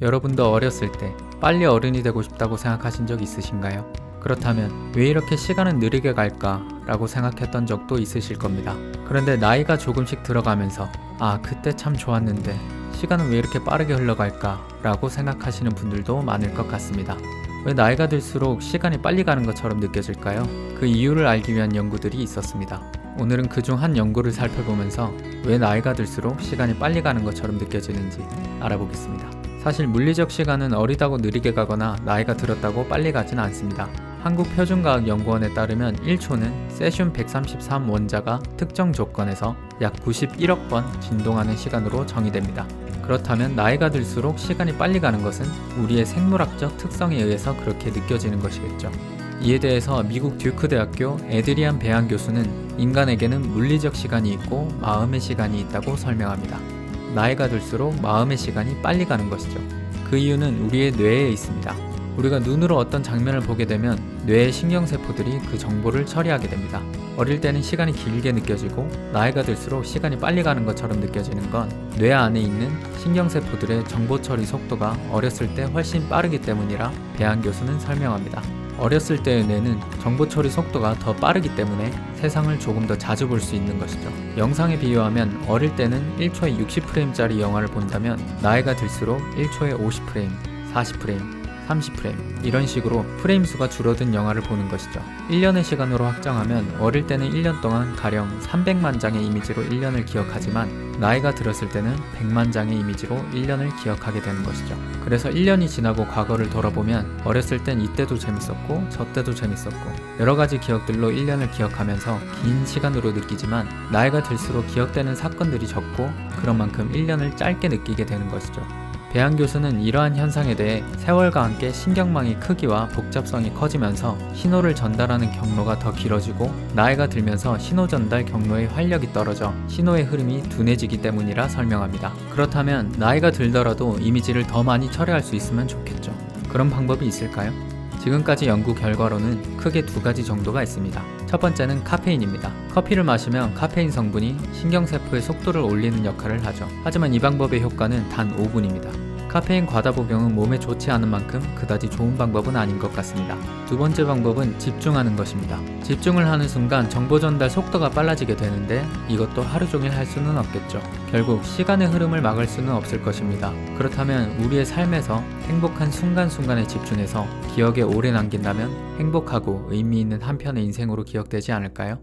여러분도 어렸을 때 빨리 어른이 되고 싶다고 생각하신 적 있으신가요? 그렇다면 왜 이렇게 시간은 느리게 갈까? 라고 생각했던 적도 있으실 겁니다. 그런데 나이가 조금씩 들어가면서 그때 참 좋았는데 시간은 왜 이렇게 빠르게 흘러갈까? 라고 생각하시는 분들도 많을 것 같습니다. 왜 나이가 들수록 시간이 빨리 가는 것처럼 느껴질까요? 그 이유를 알기 위한 연구들이 있었습니다. 오늘은 그중 한 연구를 살펴보면서 왜 나이가 들수록 시간이 빨리 가는 것처럼 느껴지는지 알아보겠습니다. 사실 물리적 시간은 어리다고 느리게 가거나 나이가 들었다고 빨리 가진 않습니다. 한국표준과학연구원에 따르면 1초는 세슘 133 원자가 특정 조건에서 약 91억 번 진동하는 시간으로 정의됩니다. 그렇다면 나이가 들수록 시간이 빨리 가는 것은 우리의 생물학적 특성에 의해서 그렇게 느껴지는 것이겠죠. 이에 대해서 미국 듀크 대학교 에드리안 배안 교수는 인간에게는 물리적 시간이 있고 마음의 시간이 있다고 설명합니다. 나이가 들수록 마음의 시간이 빨리 가는 것이죠. 그 이유는 우리의 뇌에 있습니다. 우리가 눈으로 어떤 장면을 보게 되면 뇌의 신경세포들이 그 정보를 처리하게 됩니다. 어릴 때는 시간이 길게 느껴지고 나이가 들수록 시간이 빨리 가는 것처럼 느껴지는 건 뇌 안에 있는 신경세포들의 정보 처리 속도가 어렸을 때 훨씬 빠르기 때문이라 배안 교수는 설명합니다. 어렸을 때의 뇌는 정보 처리 속도가 더 빠르기 때문에 세상을 조금 더 자주 볼 수 있는 것이죠. 영상에 비유하면 어릴 때는 1초에 60프레임짜리 영화를 본다면 나이가 들수록 1초에 50프레임, 40프레임, 30프레임 이런 식으로 프레임 수가 줄어든 영화를 보는 것이죠. 1년의 시간으로 확정하면 어릴 때는 1년 동안 가령 300만 장의 이미지로 1년을 기억하지만 나이가 들었을 때는 100만 장의 이미지로 1년을 기억하게 되는 것이죠. 그래서 1년이 지나고 과거를 돌아보면 어렸을 땐 이때도 재밌었고 저 때도 재밌었고 여러가지 기억들로 1년을 기억하면서 긴 시간으로 느끼지만 나이가 들수록 기억되는 사건들이 적고 그런 만큼 1년을 짧게 느끼게 되는 것이죠. 배안 교수는 이러한 현상에 대해 세월과 함께 신경망의 크기와 복잡성이 커지면서 신호를 전달하는 경로가 더 길어지고 나이가 들면서 신호 전달 경로의 활력이 떨어져 신호의 흐름이 둔해지기 때문이라 설명합니다. 그렇다면 나이가 들더라도 이미지를 더 많이 처리할 수 있으면 좋겠죠. 그런 방법이 있을까요? 지금까지 연구 결과로는 크게 두 가지 정도가 있습니다. 첫 번째는 카페인입니다. 커피를 마시면 카페인 성분이 신경세포의 속도를 올리는 역할을 하죠. 하지만 이 방법의 효과는 단 5분입니다. 카페인 과다 복용은 몸에 좋지 않은 만큼 그다지 좋은 방법은 아닌 것 같습니다. 두 번째 방법은 집중하는 것입니다. 집중을 하는 순간 정보 전달 속도가 빨라지게 되는데 이것도 하루 종일 할 수는 없겠죠. 결국 시간의 흐름을 막을 수는 없을 것입니다. 그렇다면 우리의 삶에서 행복한 순간순간에 집중해서 기억에 오래 남긴다면 행복하고 의미 있는 한 편의 인생으로 기억되지 않을까요?